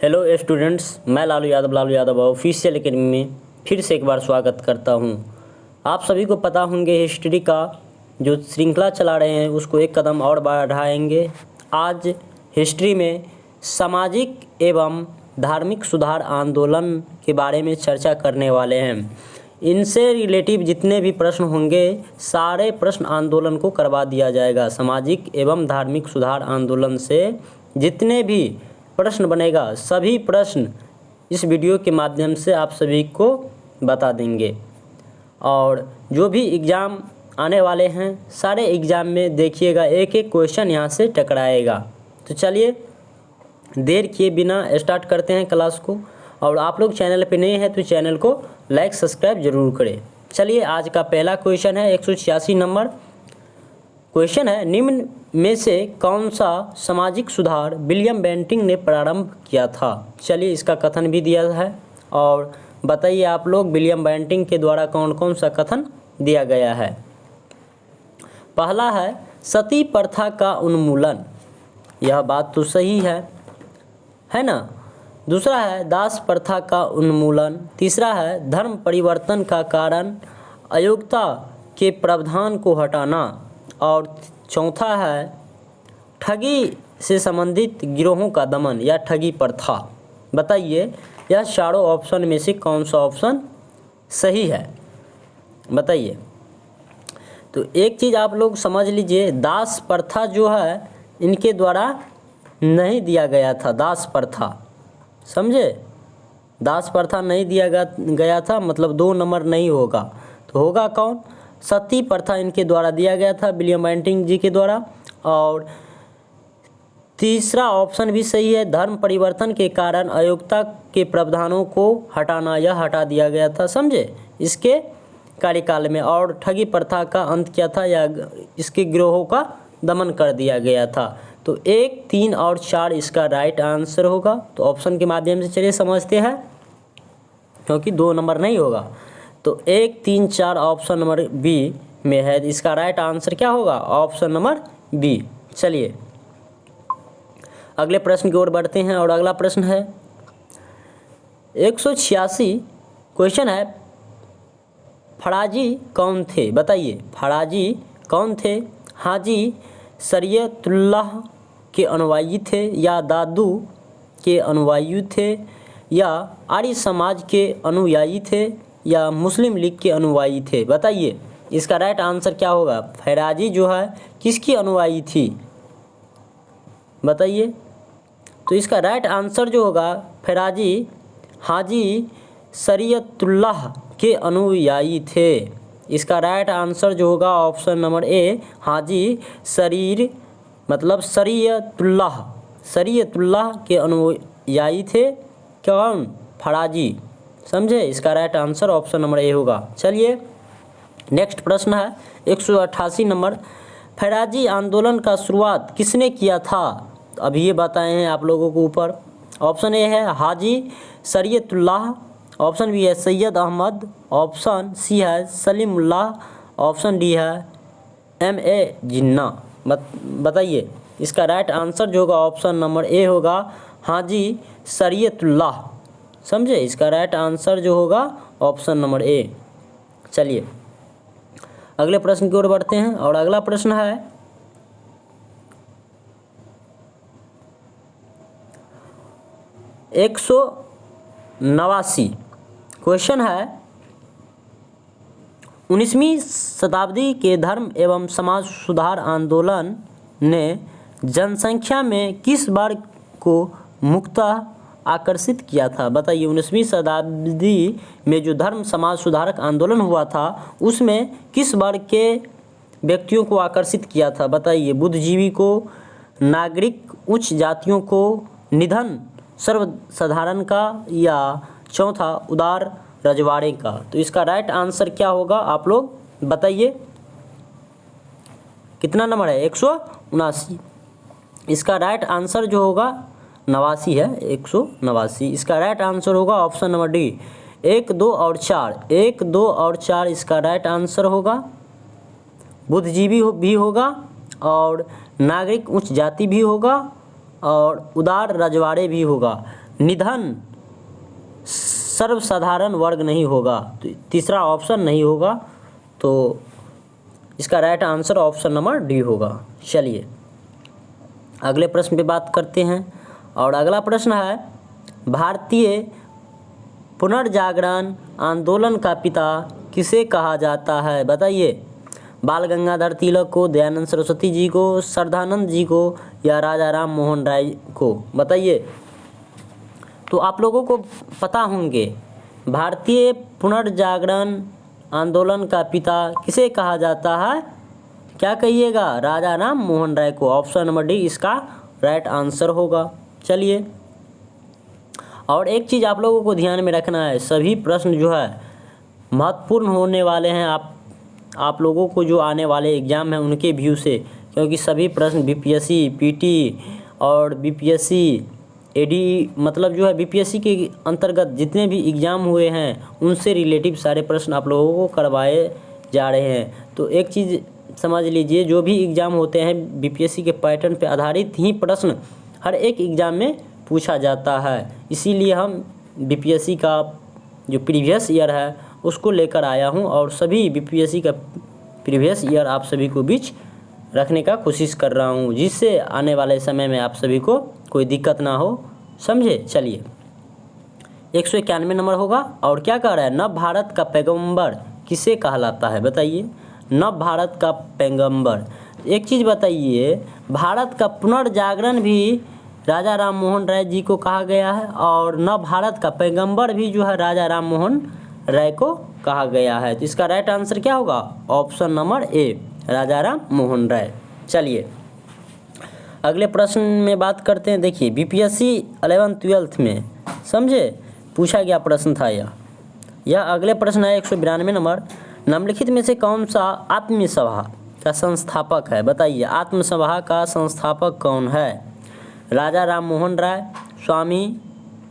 Hello students, मैं Lalu Yadav official academy में फिर से एक बार स्वागत करता हूं। आप सभी को पता होंगे हिस्ट्री का जो श्रृंखला चला रहे हैं उसको एक कदम और बढ़ाएंगे। आज हिस्ट्री में सामाजिक एवं धार्मिक सुधार आंदोलन के बारे में चर्चा करने वाले हैं। इनसे रिलेटिव जितने भी प्रश्न होंगे सारे प्रश्न आंदोलन को करवा दिया जाएगा। सामाजिक एवं धार्मिक सुधार आंदोलन से जितने भी प्रश्न बनेगा सभी प्रश्न इस वीडियो के माध्यम से आप सभी को बता देंगे। और जो भी एग्ज़ाम आने वाले हैं सारे एग्ज़ाम में देखिएगा एक एक क्वेश्चन यहाँ से टकराएगा। तो चलिए देर किए बिना स्टार्ट करते हैं क्लास को। और आप लोग चैनल पे नए हैं तो चैनल को लाइक सब्सक्राइब जरूर करें। चलिए आज का पहला क्वेश्चन है 186 नंबर क्वेश्चन है, निम्न में से कौन सा सामाजिक सुधार विलियम बेंटिक ने प्रारंभ किया था। चलिए इसका कथन भी दिया है और बताइए आप लोग विलियम बेंटिक के द्वारा कौन कौन सा कथन दिया गया है। पहला है सती प्रथा का उन्मूलन, यह बात तो सही है ना। दूसरा है दास प्रथा का उन्मूलन। तीसरा है धर्म परिवर्तन का कारण अयोग्यता के प्रावधान को हटाना। और चौथा है ठगी से संबंधित गिरोहों का दमन या ठगी प्रथा। बताइए यह चारों ऑप्शन में से कौन सा ऑप्शन सही है, बताइए। तो एक चीज़ आप लोग समझ लीजिए, दास प्रथा जो है इनके द्वारा नहीं दिया गया था। दास प्रथा समझे, दास प्रथा नहीं दिया गया था, मतलब 2 नंबर नहीं होगा। तो होगा कौन, सती प्रथा इनके द्वारा दिया गया था विलियम बेंटिक जी के द्वारा। और तीसरा ऑप्शन भी सही है, धर्म परिवर्तन के कारण अयोग्यता के प्रावधानों को हटाना, यह हटा दिया गया था समझे इसके कार्यकाल में। और ठगी प्रथा का अंत किया था या इसके गिरोहों का दमन कर दिया गया था। तो 1, 3 और 4 इसका राइट आंसर होगा। तो ऑप्शन के माध्यम से चलिए समझते हैं, क्योंकि 2 नंबर नहीं होगा। तो 1, 3, 4 ऑप्शन नंबर बी में है। इसका राइट आंसर क्या होगा, ऑप्शन नंबर बी। चलिए अगले प्रश्न की ओर बढ़ते हैं। और अगला प्रश्न है 186 क्वेश्चन है, फराजी कौन थे। बताइए फराजी कौन थे। हाजी शरीयतुल्लाह के अनुयायी थे या दादू के अनुयायी थे या आर्य समाज के अनुयायी थे या मुस्लिम लीग के अनुयायी थे। बताइए इसका राइट आंसर क्या होगा। फराजी जो है किसकी अनुयायी थी, बताइए। तो इसका राइट आंसर जो होगा फराजी हाजी शरीयतुल्लाह के अनुयायी थे। इसका राइट आंसर जो होगा ऑप्शन नंबर ए, हाजी शरीयतुल्लाह के अनुयायी थे कौन, फराजी समझे। इसका right answer option number A होगा। चलिए नेक्स्ट प्रश्न है 188 नंबर, फराजी आंदोलन का शुरुआत किसने किया था। अभी ये बताए हैं आप लोगों को ऊपर। ऑप्शन ए है हाजी शरीयतुल्लाह, ऑप्शन बी है सैयद अहमद, ऑप्शन सी है सलीमुल्लाह, ऑप्शन डी है M.A. जिन्ना। बताइए इसका राइट आंसर जो होगा ऑप्शन नंबर ए होगा, हाजी शरीयतुल्लाह समझे। इसका राइट आंसर जो होगा ऑप्शन नंबर ए। चलिए अगले प्रश्न की ओर बढ़ते हैं। और अगला प्रश्न है 189 क्वेश्चन है, 19वीं शताब्दी के धर्म एवं समाज सुधार आंदोलन ने जनसंख्या में किस वर्ग को मुख्यतः आकर्षित किया था। बताइए 19वीं शताब्दी में जो धर्म समाज सुधारक आंदोलन हुआ था उसमें किस वर्ग के व्यक्तियों को आकर्षित किया था। बताइए बुद्धिजीवी को, नागरिक उच्च जातियों को, निधन सर्वसाधारण का या चौथा उदार रजवाड़े का। तो इसका राइट आंसर क्या होगा आप लोग बताइए। कितना नंबर है 179। इसका राइट आंसर जो होगा 89 है, 189। इसका राइट आंसर होगा ऑप्शन नंबर डी, 1, 2 और 4। 1, 2 और 4 इसका राइट आंसर होगा। बुद्धिजीवी भी होगा और नागरिक उच्च जाति भी होगा और उदार रजवाड़े भी होगा। निधन सर्वसाधारण वर्ग नहीं होगा, तो तीसरा ऑप्शन नहीं होगा, तो इसका right answer option number D होगा। चलिए अगले प्रश्न पे बात करते हैं, और अगला प्रश्न है भारतीय पुनर्जागरण आंदोलन का पिता किसे कहा जाता है? बताइए, बाल गंगाधर तिलक को, दयानंद सरस्वती जी को, श्रद्धानंद जी को, या राजा राम मोहन राय को? बताइए। तो आप लोगों को पता होंगे भारतीय पुनर्जागरण आंदोलन का पिता किसे कहा जाता है? क्या कहिएगा? राजा राम मोहन राय को। ऑप्शन नंबर डी इसका राइट आंसर होगा। चलिए, और एक चीज़ आप लोगों को ध्यान में रखना है, सभी प्रश्न जो है महत्वपूर्ण होने वाले हैं आप लोगों को जो आने वाले एग्ज़ाम हैं उनके व्यू से, क्योंकि सभी प्रश्न बीपीएससी, पीटी और बीपीएससी एडी मतलब जो है बीपीएससी के अंतर्गत जितने भी एग्ज़ाम हुए हैं उनसे रिलेटिव सारे प्रश्न आप लोगों को करवाए जा रहे हैं। तो एक चीज़ समझ लीजिए, जो भी एग्ज़ाम होते हैं बीपीएससी के पैटर्न पर आधारित ही प्रश्न हर एक एग्ज़ाम में पूछा जाता है। इसीलिए हम बीपीएससी का जो प्रीवियस ईयर है उसको लेकर आया हूं, और सभी बीपीएससी का प्रीवियस ईयर आप सभी को बीच रखने का कोशिश कर रहा हूं, जिससे आने वाले समय में आप सभी को कोई दिक्कत ना हो, समझे। चलिए 191 नंबर होगा, और क्या कह रहा है? नव भारत का पैगंबर किसे कहलाता है? बताइए, नव भारत का पैगंबर। एक चीज़ बताइए, भारत का पुनर्जागरण भी राजा राम मोहन राय जी को कहा गया है, और नव भारत का पैगंबर भी जो है राजा राम मोहन राय को कहा गया है। तो इसका राइट आंसर क्या होगा? ऑप्शन नंबर ए, राजा राम मोहन राय। चलिए अगले प्रश्न में बात करते हैं। देखिए बीपीएससी 11th-12th में समझे पूछा गया प्रश्न था यह अगले प्रश्न है 192 नंबर। निम्नलिखित में से कौन सा आत्मीय सभा का संस्थापक है? बताइए, आत्म सभा का संस्थापक कौन है? राजा राम मोहन राय, स्वामी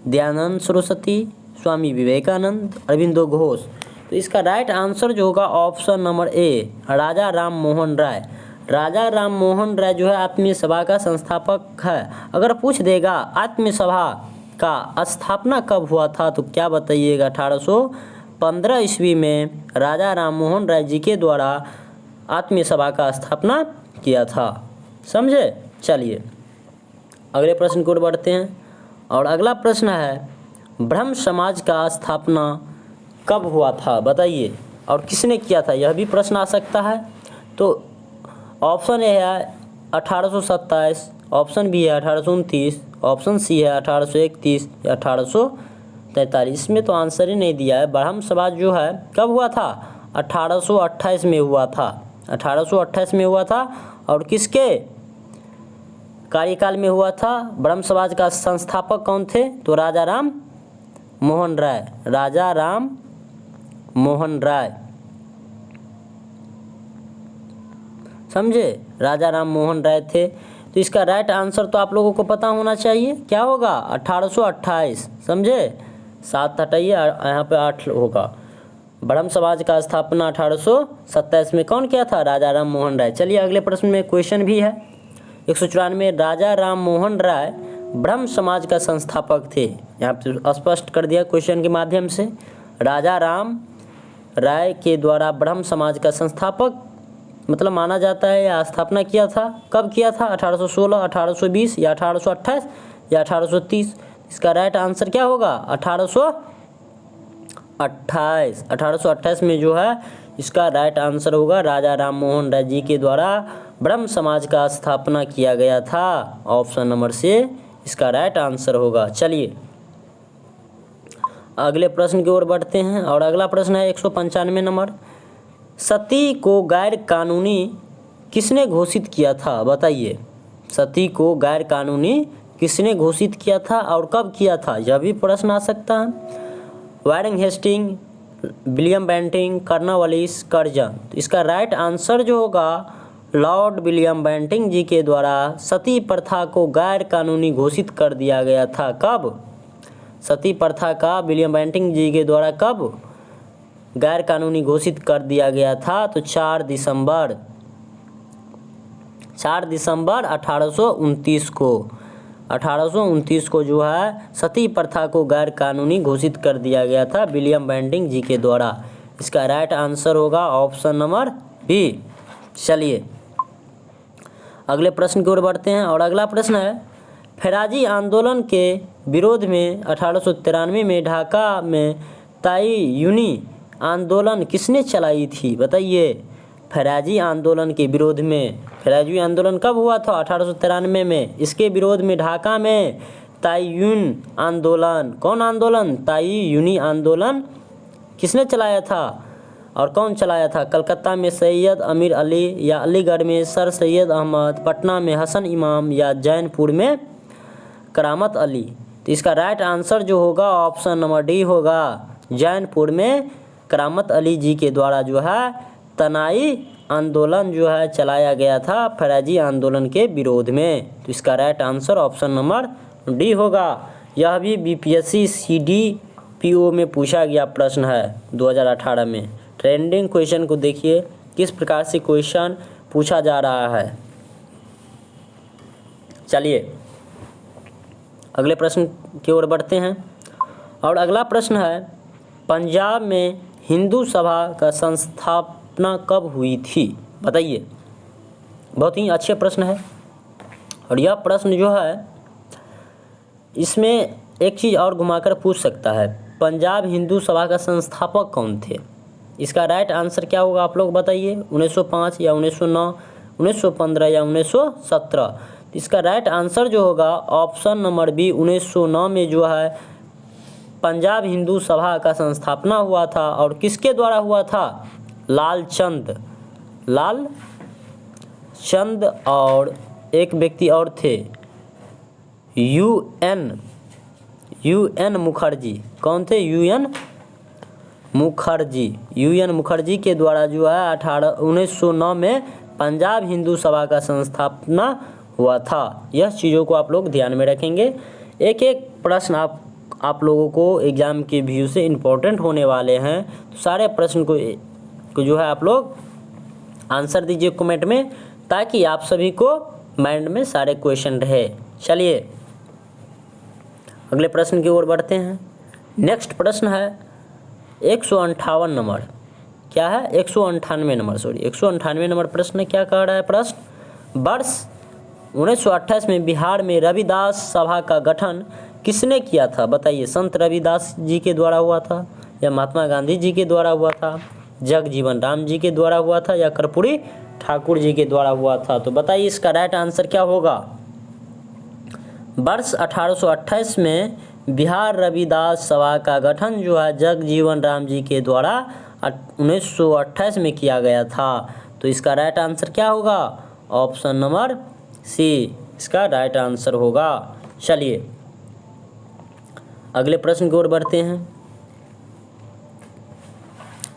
दयानंद सरस्वती, स्वामी विवेकानंद, अरविंदो घोष? तो इसका राइट आंसर जो होगा ऑप्शन नंबर ए, राजा राम मोहन राय। राजा राम मोहन राय जो है आत्मीय सभा का संस्थापक है। अगर पूछ देगा आत्मीय सभा का स्थापना कब हुआ था, तो क्या बताइएगा? 1815 ईस्वी में राजा राम मोहन राय जी के द्वारा आत्मीय सभा का स्थापना किया था, समझे। चलिए अगले प्रश्न की ओर बढ़ते हैं, और अगला प्रश्न है ब्रह्म समाज का स्थापना कब हुआ था? बताइए, और किसने किया था? यह भी प्रश्न आ सकता है। तो ऑप्शन ए है 1827, ऑप्शन बी है 1829, ऑप्शन सी है 1831 या 1843। इसमें तो आंसर ही नहीं दिया है। ब्रह्म समाज जो है कब हुआ था? 1828 में हुआ था। 1828 में हुआ था, और किसके कार्यकाल में हुआ था? ब्रह्म समाज का संस्थापक कौन थे? तो राजा राम मोहन राय। राजा राम मोहन राय, समझे, राजा राम मोहन राय थे। तो इसका राइट आंसर तो आप लोगों को पता होना चाहिए, क्या होगा? 1828, समझे। 7 हटाइए, यहाँ पे 8 होगा। ब्रह्म समाज का स्थापना 1827 में कौन किया था? राजा राम मोहन राय। चलिए अगले प्रश्न में क्वेश्चन भी है 194। राजा राम मोहन राय ब्रह्म समाज का संस्थापक थे। यहाँ पे स्पष्ट कर दिया क्वेश्चन के माध्यम से। राजा राम राय के द्वारा ब्रह्म समाज का संस्थापक मतलब माना जाता है या स्थापना किया था। कब किया था? 1816, 1820 या 1828 या 1830? इसका राइट आंसर क्या होगा? 1828। 1828 में जो है इसका राइट आंसर होगा राजा राम मोहन राय जी के द्वारा ब्रह्म समाज का स्थापना किया गया था। ऑप्शन नंबर से इसका राइट आंसर होगा। चलिए अगले प्रश्न की ओर बढ़ते हैं, और अगला प्रश्न है 195 नंबर। सती को गैर कानूनी किसने घोषित किया था? बताइए, सती को गैर कानूनी किसने घोषित किया था और कब किया था? यह भी प्रश्न आ सकता है। Warren Hasting, William Bentinck, Cornwallis, Curzon? तो इसका राइट आंसर जो होगा लॉर्ड विलियम बेंटिंग जी के द्वारा सती प्रथा को गैर कानूनी घोषित कर दिया गया था। कब? सती प्रथा का विलियम बेंटिंग जी के द्वारा कब गैर कानूनी घोषित कर दिया गया था? तो 4 दिसंबर 1829 को। 1829 को जो है सती प्रथा को गैर कानूनी घोषित कर दिया गया था विलियम बेंटिंग जी के द्वारा। इसका राइट आंसर होगा ऑप्शन नंबर बी। चलिए अगले प्रश्न की ओर बढ़ते हैं और अगला प्रश्न है, फ़ैराजी आंदोलन के विरोध में 1893 में ढाका में ताईयूनी आंदोलन किसने चलाई थी? बताइए। फ़ैराजी आंदोलन के विरोध में, फ़ैराजी आंदोलन कब हुआ था? 1893 में। इसके विरोध में ढाका में ताईयून आंदोलन, कौन आंदोलन? ताईयूनी आंदोलन किसने चलाया था और कौन चलाया था? कलकत्ता में सैयद अमीर अली या अलीगढ़ में सर सैयद अहमद, पटना में हसन इमाम या जौनपुर में करामत अली? तो इसका राइट आंसर जो होगा ऑप्शन नंबर डी होगा। जौनपुर में करामत अली जी के द्वारा जो है तनाई आंदोलन जो है चलाया गया था फ़ैराजी आंदोलन के विरोध में। तो इसका right answer option number D होगा। यह भी बीपीएससी सीडीपीओ में पूछा गया प्रश्न है 2018 में। ट्रेंडिंग क्वेश्चन को देखिए किस प्रकार से क्वेश्चन पूछा जा रहा है। चलिए अगले प्रश्न की ओर बढ़ते हैं और अगला प्रश्न है, पंजाब में हिंदू सभा का संस्थापना कब हुई थी? बताइए। बहुत ही अच्छे प्रश्न है और यह प्रश्न जो है इसमें एक चीज़ और घुमाकर पूछ सकता है, पंजाब हिंदू सभा का संस्थापक कौन थे? इसका राइट आंसर क्या होगा आप लोग बताइए। 1905 या 1909, 1915 या 1917? इसका राइट आंसर जो होगा ऑप्शन नंबर बी 1909 में जो है पंजाब हिंदू सभा का संस्थापना हुआ था। और किसके द्वारा हुआ था? लालचंद और एक व्यक्ति और थे यूएन मुखर्जी। कौन थे? यूएन मुखर्जी के द्वारा जो है 1909 में पंजाब हिंदू सभा का संस्थापना हुआ था। यह चीज़ों को आप लोग ध्यान में रखेंगे। एक एक प्रश्न आप लोगों को एग्ज़ाम के व्यू से इम्पोर्टेंट होने वाले हैं, तो सारे प्रश्न को जो है आप लोग आंसर दीजिए कमेंट में, ताकि आप सभी को माइंड में सारे क्वेश्चन रहे। चलिए अगले प्रश्न की ओर बढ़ते हैं। नेक्स्ट प्रश्न है 158 नंबर। क्या है? 198 नंबर, 198 नंबर प्रश्न क्या कह रहा है प्रश्न? वर्ष 1928 में बिहार में रविदास सभा का गठन किसने किया था? बताइए। संत रविदास जी के द्वारा हुआ था या महात्मा गांधी जी के द्वारा हुआ था, जगजीवन राम जी के द्वारा हुआ था या कर्पूरी ठाकुर जी के द्वारा हुआ था? तो बताइए इसका राइट आंसर क्या होगा। वर्ष 1828 में बिहार रविदास सभा का गठन जो है जगजीवन राम जी के द्वारा 1928 में किया गया था। तो इसका राइट आंसर क्या होगा? ऑप्शन नंबर सी इसका राइट आंसर होगा। चलिए अगले प्रश्न की ओर बढ़ते हैं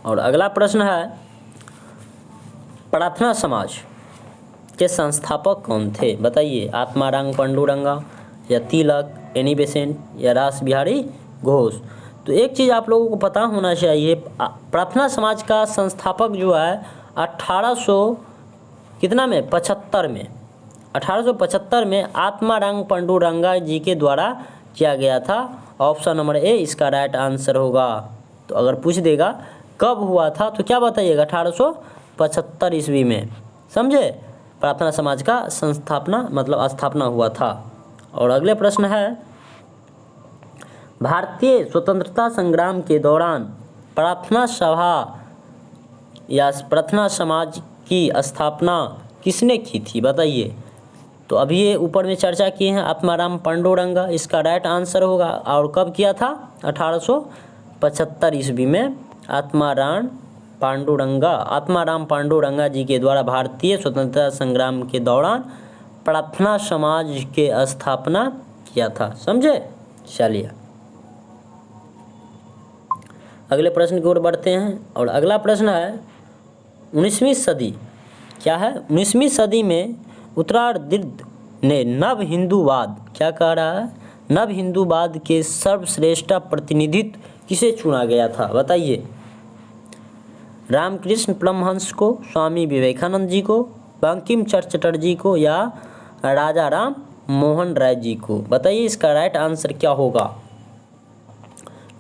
और अगला प्रश्न है, प्रार्थना समाज के संस्थापक कौन थे? बताइए। आत्माराम पांडुरंगा या तिलक, एनी बेसेंट या रास बिहारी घोष? तो एक चीज़ आप लोगों को पता होना चाहिए, प्रार्थना समाज का संस्थापक जो है 1875 में आत्माराम पांडुरंगा जी के द्वारा किया गया था। ऑप्शन नंबर ए इसका राइट आंसर होगा। तो अगर पूछ देगा कब हुआ था तो क्या बताइएगा? 1875 ईस्वी में। समझे? प्रार्थना समाज का स्थापना हुआ था। और अगले प्रश्न है, भारतीय स्वतंत्रता संग्राम के दौरान प्रार्थना सभा या प्रार्थना समाज की स्थापना किसने की थी? बताइए। तो अभी ये ऊपर में चर्चा किए हैं आत्माराम पांडुरंगा, इसका राइट आंसर होगा। और कब किया था? 1875 ईस्वी में आत्माराम पांडुरंगा जी के द्वारा भारतीय स्वतंत्रता संग्राम के दौरान प्रार्थना समाज के स्थापना किया था। समझे? चलिए अगले प्रश्न की ओर बढ़ते हैं और अगला प्रश्न है, 19वीं सदी। क्या है? 19वीं सदी में उत्तरार्द्ध ने नव हिंदूवाद, क्या कह रहा है? नव हिंदूवाद के सर्वश्रेष्ठ प्रतिनिधित्व किसे चुना गया था? बताइए। रामकृष्ण परमहंस को, स्वामी विवेकानंद जी को, बंकिम चंद्र चटर्जी को या राजा राम मोहन राय जी को। बताइए इसका राइट आंसर क्या होगा।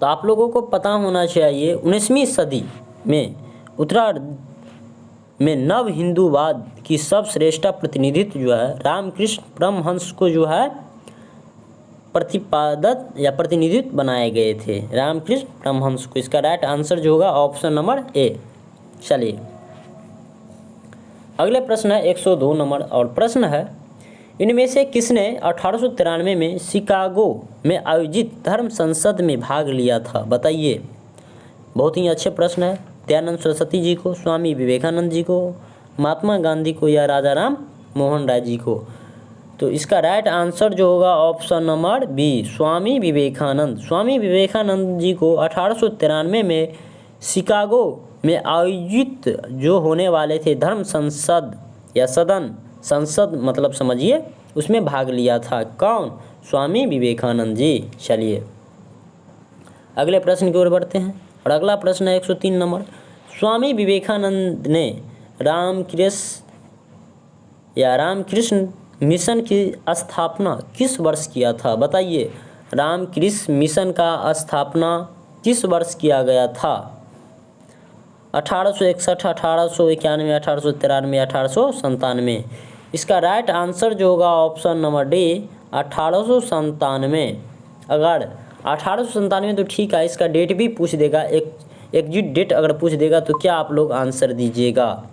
तो आप लोगों को पता होना चाहिए 19वीं सदी में उत्तरार्ध में नव हिंदूवाद की सर्वश्रेष्ठ प्रतिनिधित्व जो है रामकृष्ण परमहंस को जो है प्रतिपादक या प्रतिनिधित्व बनाए गए थे, रामकृष्ण परमहंस को। इसका राइट आंसर जो होगा ऑप्शन नंबर ए। चलिए अगले प्रश्न है 102 नंबर और प्रश्न है इनमें से किसने 1893 में शिकागो में आयोजित धर्म संसद में भाग लिया था। बताइए। बहुत ही अच्छे प्रश्न है। दयानंद सरस्वती जी को, स्वामी विवेकानंद जी को, महात्मा गांधी को या राजा राम मोहन राय जी को। तो इसका राइट आंसर जो होगा option number B, Swami Vivekananda. Swami Vivekananda ji को 1893 में शिकागो में आयोजित जो होने वाले थे धर्म संसद या सदन, संसद मतलब समझिए, उसमें भाग लिया था। कौन? स्वामी विवेकानंद जी। चलिए अगले प्रश्न की ओर बढ़ते हैं और अगला प्रश्न है 103 नंबर। स्वामी विवेकानंद ने रामकृष्ण मिशन की स्थापना किस वर्ष किया था। बताइए। रामकृष्ण मिशन का स्थापना किस वर्ष किया गया था? 1861, 1891, 1893, 1897। इसका राइट आंसर जो होगा ऑप्शन नंबर डी, 1897। अगर 1897 तो ठीक है, इसका डेट भी पूछ देगा, एक एग्जिट डेट अगर पूछ देगा तो क्या आप लोग आंसर दीजिएगा?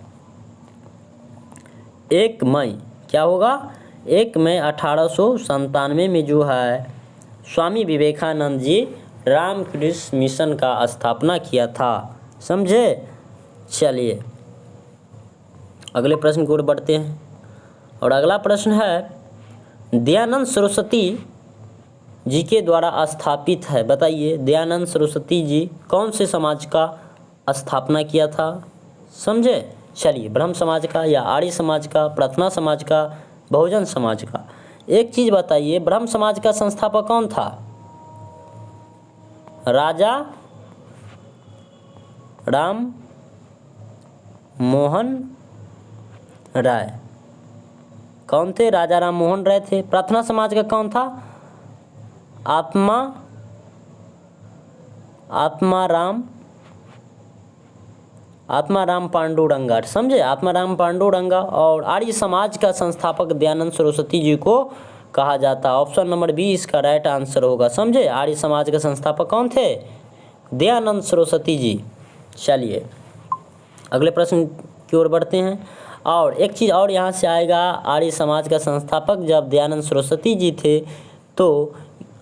1 मई। क्या होगा? 1 मई 1897 में जो है स्वामी विवेकानंद जी रामकृष्ण मिशन का स्थापना किया था। समझे? चलिए अगले प्रश्न की ओर बढ़ते हैं और अगला प्रश्न है दयानंद सरस्वती जी के द्वारा स्थापित है। बताइए। दयानंद सरस्वती जी कौन से समाज का स्थापना किया था? समझे? चलिए ब्रह्म समाज का या आर्य समाज का, प्रार्थना समाज का, बहुजन समाज का। एक चीज़ बताइए, ब्रह्म समाज का संस्थापक कौन था? राजा राम मोहन राय। कौन थे? राजा राम मोहन राय थे। प्रार्थना समाज का कौन था? आत्माराम पांडुरंगा। समझे? आत्माराम पांडुरंगा। और आर्य समाज का संस्थापक दयानंद सरस्वती जी को कहा जाता है। ऑप्शन नंबर बी इसका राइट आंसर होगा। समझे? आर्य समाज के संस्थापक कौन थे? दयानंद सरस्वती जी। चलिए अगले प्रश्न की ओर बढ़ते हैं और एक चीज़ और यहाँ से आएगा, आर्य समाज का संस्थापक जब दयानंद सरस्वती जी थे तो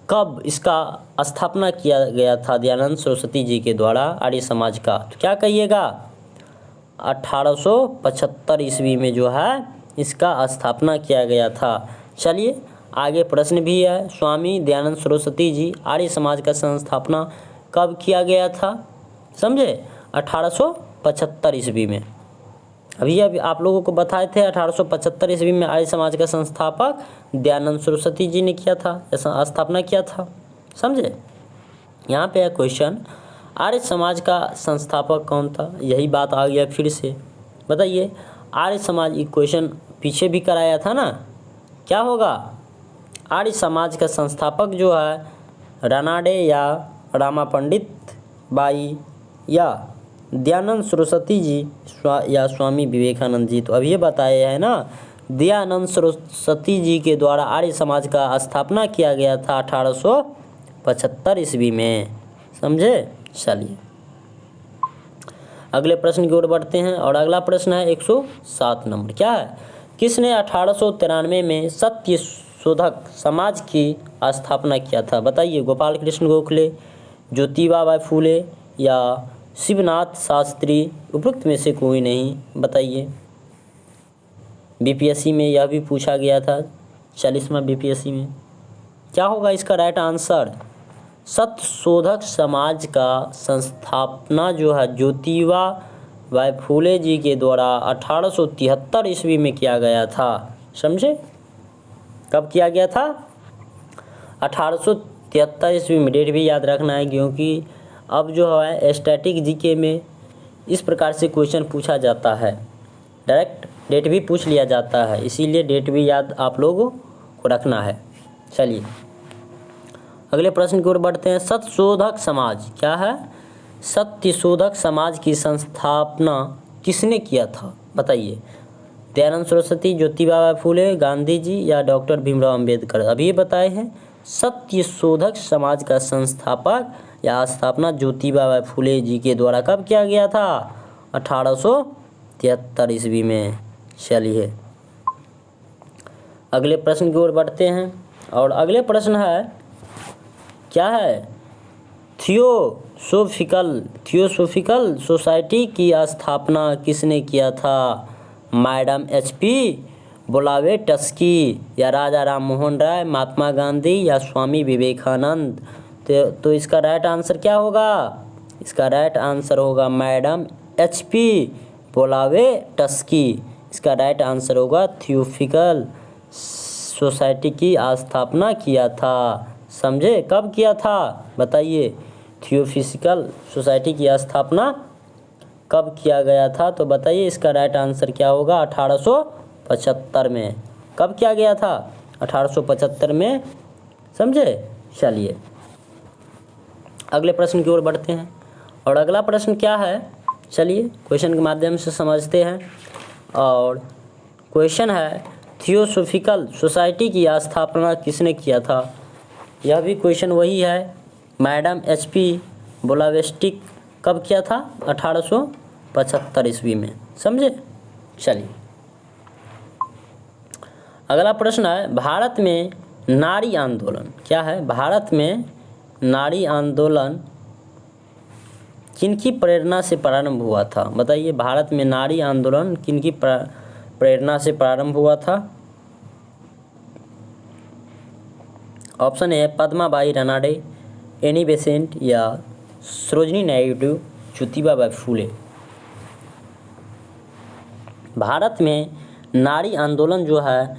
कब इसका स्थापना किया गया था दयानंद सरस्वती जी के द्वारा आर्य समाज का? तो क्या कहिएगा? 1875 ईस्वी में जो है इसका स्थापना किया गया था। चलिए आगे प्रश्न भी है, स्वामी दयानंद सरस्वती जी आर्य समाज का संस्थापना कब किया गया था? समझे? 1875 ईस्वी में। अभी आप लोगों को बताए थे 1875 ईस्वी में आर्य समाज का संस्थापक दयानंद सरस्वती जी ने किया था, स्थापना किया था। समझे? यहाँ पे है क्वेश्चन, आर्य समाज का संस्थापक कौन था? यही बात आ गया फिर से। बताइए। आर्य समाज, ये क्वेश्चन पीछे भी कराया था ना। क्या होगा? आर्य समाज का संस्थापक जो है रानाडे या रामा पंडित बाई या दयानंद सरस्वती जी या स्वामी विवेकानंद जी। तो अभी ये बताए हैं ना, दयानंद सरस्वती जी के द्वारा आर्य समाज का स्थापना किया गया था 1875 ईस्वी में। समझे? चलिए अगले प्रश्न की ओर बढ़ते हैं और अगला प्रश्न है 107 नंबर। क्या है? किसने 1893 में सत्य शोधक समाज की स्थापना किया था? बताइए। गोपाल कृष्ण गोखले, ज्योतिबा बाई फूले या शिवनाथ शास्त्री, उपरोक्त में से कोई नहीं। बताइए। बीपीएससी में यह भी पूछा गया था, 40वां बीपीएससी में। क्या होगा इसका राइट आंसर? सत्य शोधक समाज का संस्थापना जो है ज्योतिबा बाई फूले जी के द्वारा 1873 ईस्वी में किया गया था। समझे? कब किया गया था? 1873 ईस्वी में। डेट भी याद रखना है क्योंकि अब जो है स्टैटिक जीके में इस प्रकार से क्वेश्चन पूछा जाता है, डायरेक्ट डेट भी पूछ लिया जाता है, इसीलिए डेट भी याद आप लोगों को रखना है। चलिए अगले प्रश्न की ओर बढ़ते हैं। सत्यशोधक समाज क्या है? सत्यशोधक समाज की संस्थापना किसने किया था बताइए? दयानंद सरस्वती, ज्योतिबा फूले, गांधी जी या डॉक्टर भीमराव अंबेडकर? अभी ये बताए हैं सत्यशोधक समाज का संस्थापक या स्थापना ज्योतिबा फूले जी के द्वारा कब किया गया था? 1873 ईस्वी में। चलिए अगले प्रश्न की ओर बढ़ते हैं और अगले प्रश्न है क्या है? थियोसोफिकल सोसाइटी की स्थापना किसने किया था? मैडम HP ब्लावेटस्की या राजा राम मोहन राय, महात्मा गांधी या स्वामी विवेकानंद? तो इसका राइट आंसर क्या होगा? इसका राइट आंसर होगा मैडम HP ब्लावेटस्की। इसका राइट आंसर होगा थियोसोफिकल सोसाइटी की स्थापना किया था। समझे? कब किया था बताइए? थियोसोफिकल सोसाइटी की स्थापना कब किया गया था? तो बताइए इसका राइट आंसर क्या होगा? 1875 में। कब किया गया था? 1875 में। समझे? चलिए अगले प्रश्न की ओर बढ़ते हैं और अगला प्रश्न क्या है? चलिए क्वेश्चन के माध्यम से समझते हैं। और क्वेश्चन है थियोसोफिकल सोसाइटी की स्थापना किसने किया था? यह भी क्वेश्चन वही है। मैडम HP ब्लावेटस्की कब किया था? 1875 ईस्वी में। समझे? चलिए अगला प्रश्न है भारत में नारी आंदोलन क्या है? भारत में नारी आंदोलन किनकी प्रेरणा से प्रारंभ हुआ था बताइए? भारत में नारी आंदोलन किनकी प्रेरणा से प्रारंभ हुआ था? ऑप्शन है पद्माबाई रानाडे, एनी बेसेंट या सरोजिनी नायडू, ज्योतिबा फूले। भारत में नारी आंदोलन जो है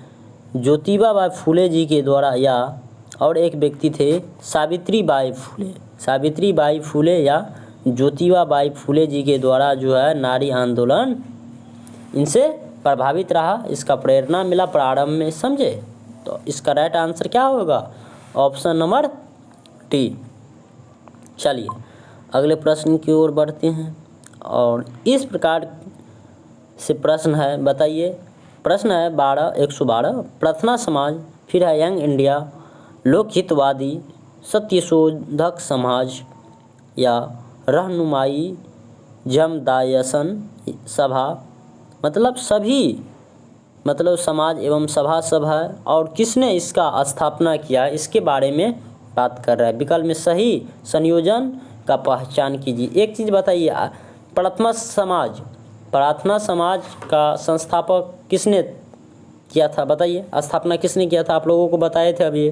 ज्योतिबा फूले जी के द्वारा या और एक व्यक्ति थे सावित्रीबाई फूले या ज्योतिबा फूले जी के द्वारा जो है नारी आंदोलन इनसे प्रभावित रहा, इसका प्रेरणा मिला प्रारंभ में। समझे? तो इसका राइट आंसर क्या होगा? Option number D. चलिए अगले प्रश्न की ओर बढ़ते हैं और इस प्रकार से प्रश्न है बताइए। प्रश्न है 112 प्रार्थना समाज, फिर है यंग इंडिया, लोकहितवादी, सत्यशोधक समाज या रहनुमाई जमदायसन सभा? मतलब सभी समाज एवं सभा सब है और किसने इसका स्थापना किया इसके बारे में बात कर रहा है। विकल्प में सही संयोजन का पहचान कीजिए। एक चीज़ बताइए, प्रार्थना समाज का संस्थापक किसने किया था बताइए? स्थापना किसने किया था? आप लोगों को बताए थे अभी।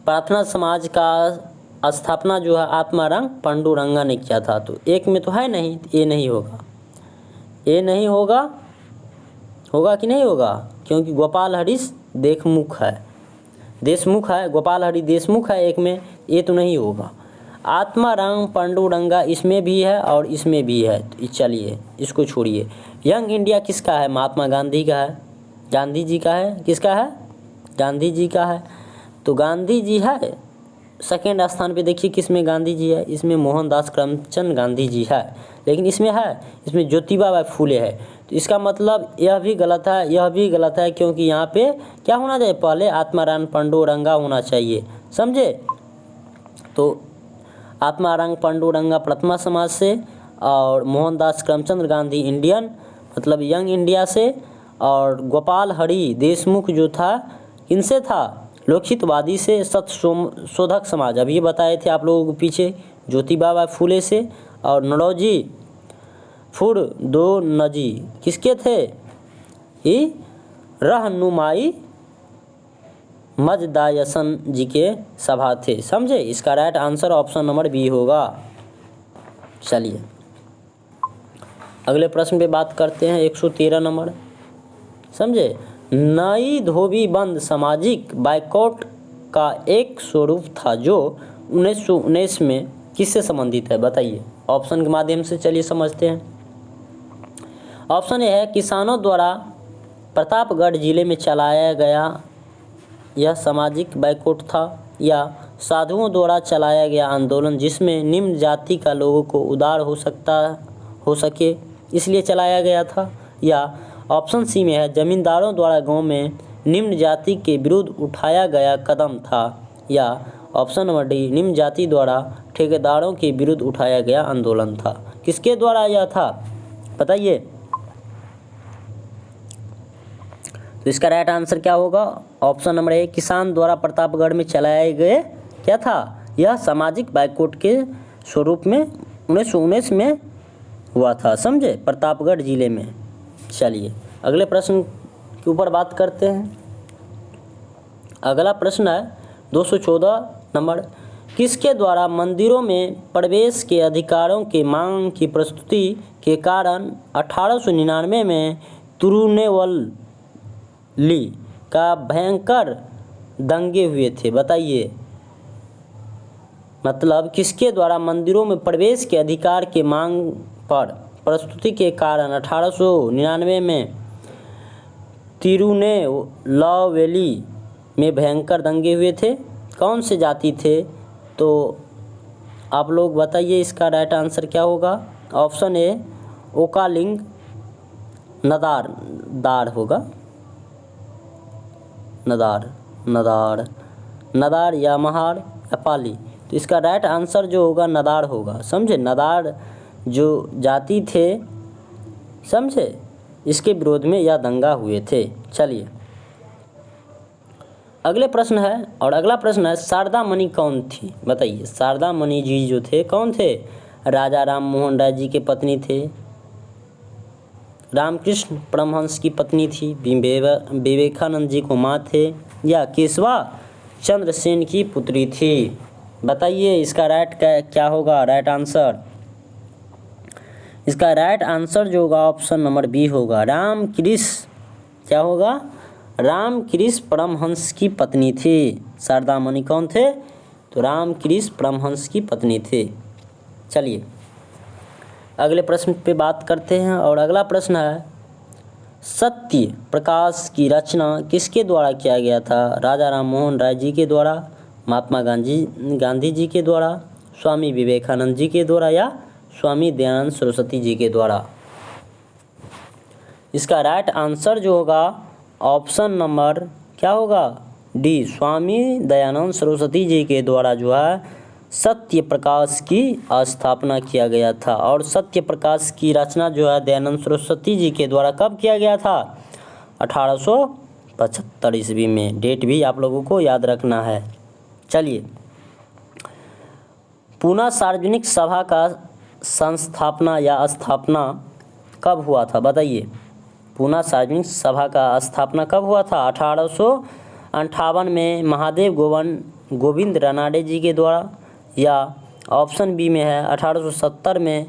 प्रार्थना समाज का स्थापना जो है आत्माराम पांडुरंगा ने किया था। तो एक में तो है नहीं, ये नहीं होगा। ये नहीं होगा, होगा कि नहीं होगा? क्योंकि गोपाल हरीश देशमुख है, गोपाल हरि देशमुख है एक में, ये तो नहीं होगा। आत्माराम पांडुरंगा इसमें भी है और इसमें भी है। तो चलिए इसको छोड़िए। यंग इंडिया किसका है? महात्मा गांधी का है, गांधी जी का है। किसका है? गांधी जी का है। तो गांधी जी है सेकेंड स्थान पे। देखिए किसमें गांधी जी है? इसमें मोहनदास करमचंद गांधी जी है, लेकिन इसमें ज्योतिबा फूले है। तो इसका मतलब यह भी गलत है क्योंकि यहाँ पे क्या होना चाहिए? पहले आत्माराम पांडुरंगा होना चाहिए। समझे? तो आत्माराम पांडुरंगा प्रथमा समाज से और मोहनदास करमचंद गांधी इंडियन मतलब यंग इंडिया से और गोपाल हरि देशमुख जो था इनसे था लोकहितवादी से, सत्यशोधक समाज अभी ये बताए थे आप लोगों को पीछे ज्योतिबा फूले से, और नौरोजी फुरदोनजी किसके थे? ये रहनुमाई मजदायसन जी के सभा थे। समझे? इसका right answer option number B होगा। चलिए अगले प्रश्न पे बात करते हैं 113 नंबर। समझे? नई धोबीबंद सामाजिक बाइकआउट का एक स्वरूप था जो 1919 में किससे संबंधित है बताइए? ऑप्शन के माध्यम से चलिए समझते हैं। ऑप्शन ए है किसानों द्वारा प्रतापगढ़ जिले में चलाया गया यह सामाजिक बाइकआउट था या साधुओं द्वारा चलाया गया आंदोलन जिसमें निम्न जाति का लोगों को उद्धार हो सके इसलिए चलाया गया था, या ऑप्शन सी में है जमींदारों द्वारा गांव में निम्न जाति के विरुद्ध उठाया गया कदम था, या ऑप्शन नंबर डी निम्न जाति द्वारा ठेकेदारों के विरुद्ध उठाया गया आंदोलन था। किसके द्वारा यह था बताइए। तो इसका राइट आंसर क्या होगा, ऑप्शन नंबर ए किसान द्वारा प्रतापगढ़ में चलाए गए क्या था, यह सामाजिक बाइकआउट के स्वरूप में 1919 में हुआ था, समझे, प्रतापगढ़ जिले में। चलिए अगले प्रश्न के ऊपर बात करते हैं। अगला प्रश्न है 214 नंबर, किसके द्वारा मंदिरों में प्रवेश के अधिकारों के मांग की प्रस्तुति के कारण 1899 में तिरुनेलवेली का भयंकर दंगे हुए थे, बताइए। मतलब किसके द्वारा मंदिरों में प्रवेश के अधिकार के मांग पर प्रस्तुति के कारण 1899 में तिरुनेलवेली में भयंकर दंगे हुए थे, कौन से जाति थे, तो आप लोग बताइए इसका राइट आंसर क्या होगा। ऑप्शन ए ओकालिंग नदार होगा, नदार या महार या पाली। तो इसका राइट आंसर जो होगा नदार होगा, समझे। नदार जो जाति थे, समझे, इसके विरोध में यह दंगा हुए थे। चलिए अगले प्रश्न है, और अगला प्रश्न है शारदा मणि कौन थी, बताइए। शारदा मणि जी जो थे कौन थे, राजा राम मोहन राय जी के पत्नी थे, रामकृष्ण परमहंस की पत्नी थी, विवेकानंद जी को माँ थे, या केशवा चंद्र सेन की पुत्री थी, बताइए इसका राइट क्या होगा राइट आंसर। इसका राइट आंसर जो होगा ऑप्शन नंबर बी होगा, रामकृष्ण क्या होगा, रामकृष्ण परमहंस की पत्नी थी। शारदा मणि कौन थे, तो रामकृष्ण परमहंस की पत्नी थे। चलिए अगले प्रश्न पे बात करते हैं, और अगला प्रश्न है सत्य प्रकाश की रचना किसके द्वारा किया गया था, राजा राम मोहन राय जी के द्वारा, महात्मा गांधी जी के द्वारा, स्वामी विवेकानंद जी के द्वारा, या स्वामी दयानंद सरस्वती जी के द्वारा। इसका राइट आंसर जो होगा ऑप्शन नंबर क्या होगा डी, स्वामी दयानंद सरस्वती जी के द्वारा जो है सत्य प्रकाश की स्थापना किया गया था। और सत्य प्रकाश की रचना जो है दयानंद सरस्वती जी के द्वारा कब किया गया था, 1875 ईस्वी में। डेट भी आप लोगों को याद रखना है। चलिए पूना सार्वजनिक सभा का संस्थापना या स्थापना कब हुआ था, बताइए। पूना सार्वजनिक सभा का स्थापना कब हुआ था, 1858 में महादेव गोविंद रानडे जी के द्वारा, या ऑप्शन बी में है 1870 में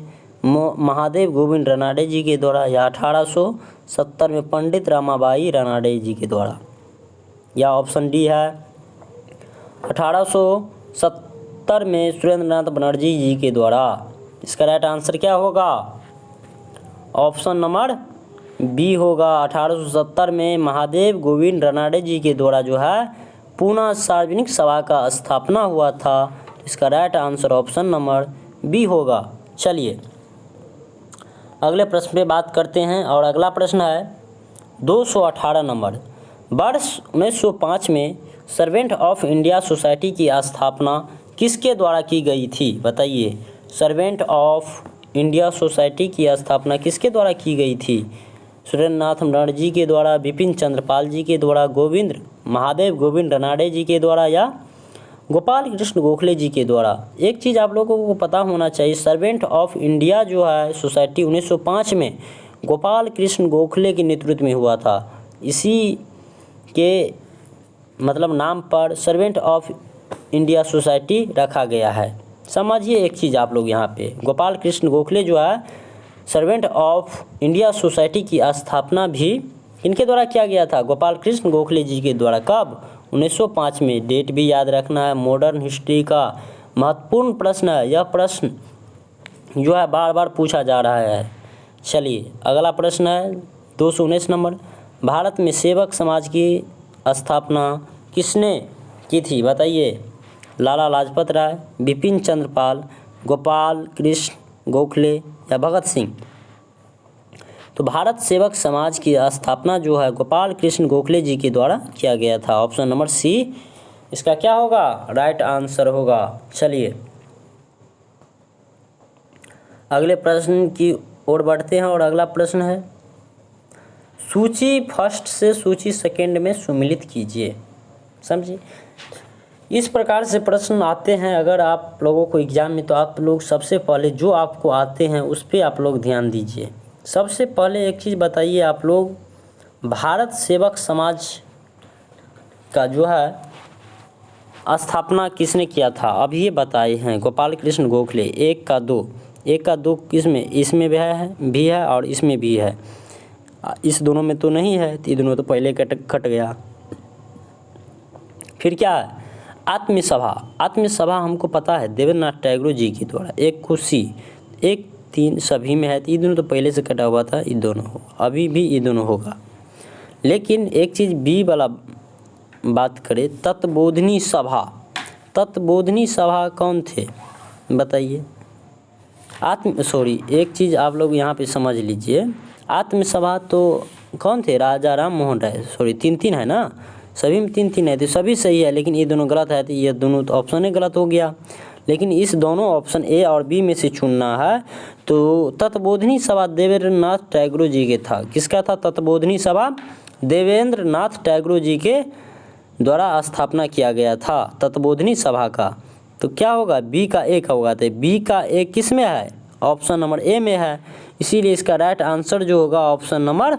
महादेव गोविंद रानडे जी के द्वारा, या 1870 में पंडित रमाबाई रानडे जी के द्वारा, या ऑप्शन डी है 1870 में सुरेंद्रनाथ बनर्जी जी के द्वारा। इसका राइट आंसर क्या होगा, ऑप्शन नंबर बी होगा, 1870 में महादेव गोविंद रानडे जी के द्वारा जो है पूना सार्वजनिक सभा का स्थापना हुआ था। इसका right answer option number B होगा। चलिए अगले प्रश्न पे बात करते हैं, और अगला प्रश्न है 218 नंबर, वर्ष 1905 में सर्वेंट ऑफ इंडिया सोसाइटी की स्थापना किसके द्वारा की गई थी, बताइए। सर्वेंट ऑफ इंडिया सोसाइटी की स्थापना किसके द्वारा की गई थी, सुरेंद्रनाथ बनर्जी के द्वारा, विपिन चंद्र पाल जी के द्वारा, महादेव गोविंद रानडे जी के द्वारा, या गोपाल कृष्ण गोखले जी के द्वारा। एक चीज़ आप लोगों को पता होना चाहिए, सर्वेंट ऑफ इंडिया जो है सोसाइटी 1905 में गोपाल कृष्ण गोखले के नेतृत्व में हुआ था। इसी के मतलब नाम पर सर्वेंट ऑफ इंडिया सोसाइटी रखा गया है। समझिए एक चीज़ आप लोग यहाँ पे, गोपाल कृष्ण गोखले जो है सर्वेंट ऑफ इंडिया सोसाइटी की स्थापना भी इनके द्वारा किया गया था, गोपाल कृष्ण गोखले जी के द्वारा। कब, 1905 में। डेट भी याद रखना है, मॉडर्न हिस्ट्री का महत्वपूर्ण प्रश्न है। यह प्रश्न जो है बार बार पूछा जा रहा है। चलिए अगला प्रश्न है 219 नंबर, भारत में सेवक समाज की स्थापना किसने की थी बताइए? लाला लाजपत राय, बिपिन चंद्र पाल, गोपाल कृष्ण गोखले या भगत सिंह? तो भारत सेवक समाज की स्थापना जो है गोपाल कृष्ण गोखले जी के द्वारा किया गया था। ऑप्शन नंबर सी इसका क्या होगा? राइट आंसर होगा। चलिए अगले प्रश्न की ओर बढ़ते हैं और अगला प्रश्न है, सूची फर्स्ट से सूची सेकंड में सुमिलित कीजिए। समझिए, इस प्रकार से प्रश्न आते हैं अगर आप लोगों को एग्जाम में, तो आप लोग सबसे पहले जो आपको आते हैं उस पर आप लोग ध्यान दीजिए। सबसे पहले एक चीज़ बताइए आप लोग, भारत सेवक समाज का जो है स्थापना किसने किया था? अब ये बताए हैं गोपाल कृष्ण गोखले। एक का दो किसमें? इसमें भी है और इसमें भी है। इस दोनों में तो नहीं है, तो ये दोनों तो पहले कट गया। फिर क्या है? आत्मसभा हमको पता है देवेंद्रनाथ टैगोर जी के द्वारा। एक खुशी, एक 3 सभी में है, तो ये दोनों तो पहले से कटा हुआ था, ये दोनों हो, अभी भी ये दोनों होगा। लेकिन एक चीज़ बी वाला बात करें, तत्बोधिनी सभा कौन थे बताइए? एक चीज़ आप लोग यहाँ पे समझ लीजिए, आत्मसभा तो कौन थे? राजा राम मोहन राय। 3 है ना, सभी में 3 है, तो सभी सही है, लेकिन ये दोनों गलत है, तो ये दोनों तो ऑप्शन ही गलत हो गया। लेकिन इस दोनों ऑप्शन ए और बी में से चुनना है, तो तत्बोधिनी सभा देवेंद्रनाथ टैगोर जी के था। किसका था? तत्बोधिनी सभा देवेंद्रनाथ टैगोर जी के द्वारा स्थापना किया गया था तत्बोधिनी सभा का। तो क्या होगा? बी का ए का होगा, तो बी का ए किस में है? ऑप्शन नंबर ए में है, इसीलिए इसका राइट आंसर जो होगा ऑप्शन नंबर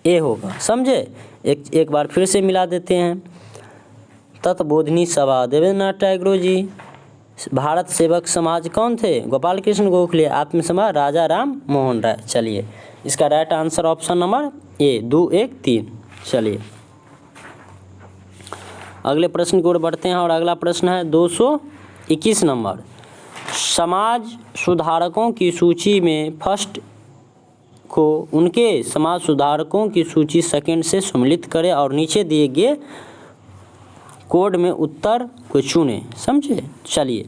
ए होगा। समझे? एक बार फिर से मिला देते हैं, तत्बोधिनी सभा देवेंद्रनाथ टैगोर जी, भारत सेवक समाज कौन थे? गोपाल कृष्ण गोखले, आत्मसभा राजा राम मोहन राय। चलिए इसका right answer option number A 2, 1, 3। चलिए अगले प्रश्न की ओर बढ़ते हैं और अगला प्रश्न है 221 नंबर, समाज सुधारकों की सूची में फर्स्ट को उनके समाज सुधारकों की सूची सेकंड से सम्मिलित करें और नीचे दिए गए कोड में उत्तर को चुनें। समझे? चलिए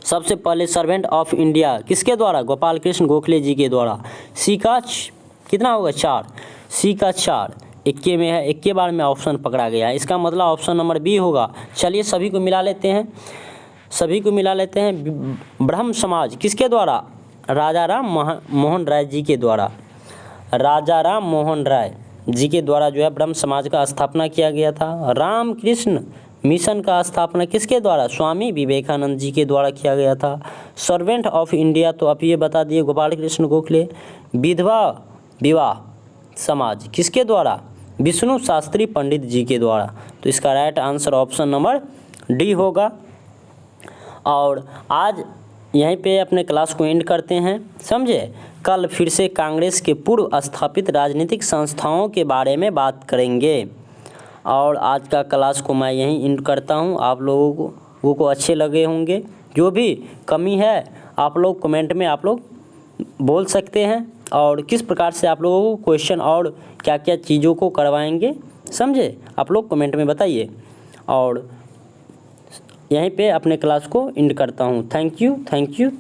सबसे पहले सर्वेंट ऑफ इंडिया किसके द्वारा? गोपाल कृष्ण गोखले जी के द्वारा। सी का कितना होगा? 4। सी का 4 इक्के में है, इक्के बार में ऑप्शन पकड़ा गया है, इसका मतलब ऑप्शन नंबर बी होगा। चलिए सभी को मिला लेते हैं। ब्रह्म समाज किसके द्वारा? राजा राम मोहन राय जी के द्वारा। राजा राम मोहन राय जी के द्वारा जो है ब्रह्म समाज का स्थापना किया गया था। रामकृष्ण मिशन का स्थापना किसके द्वारा? स्वामी विवेकानंद जी के द्वारा किया गया था। सर्वेंट ऑफ इंडिया तो आप ये बता दिए गोपाल कृष्ण गोखले। विधवा विवाह समाज किसके द्वारा? विष्णु शास्त्री पंडित जी के द्वारा। तो इसका right answer option number D होगा। और आज यहीं पे अपने क्लास को एंड करते हैं। समझे? कल फिर से कांग्रेस के पूर्व स्थापित राजनीतिक संस्थाओं के बारे में बात करेंगे। और आज का क्लास को मैं यहीं एंड करता हूं। आप लोगों को अच्छे लगे होंगे। जो भी कमी है आप लोग कमेंट में आप लोग बोल सकते हैं, और किस प्रकार से आप लोगों को क्वेश्चन और क्या क्या चीज़ों को करवाएंगे, समझे, आप लोग कमेंट में बताइए। और यहीं पे अपने क्लास को एंड करता हूँ। Thank you.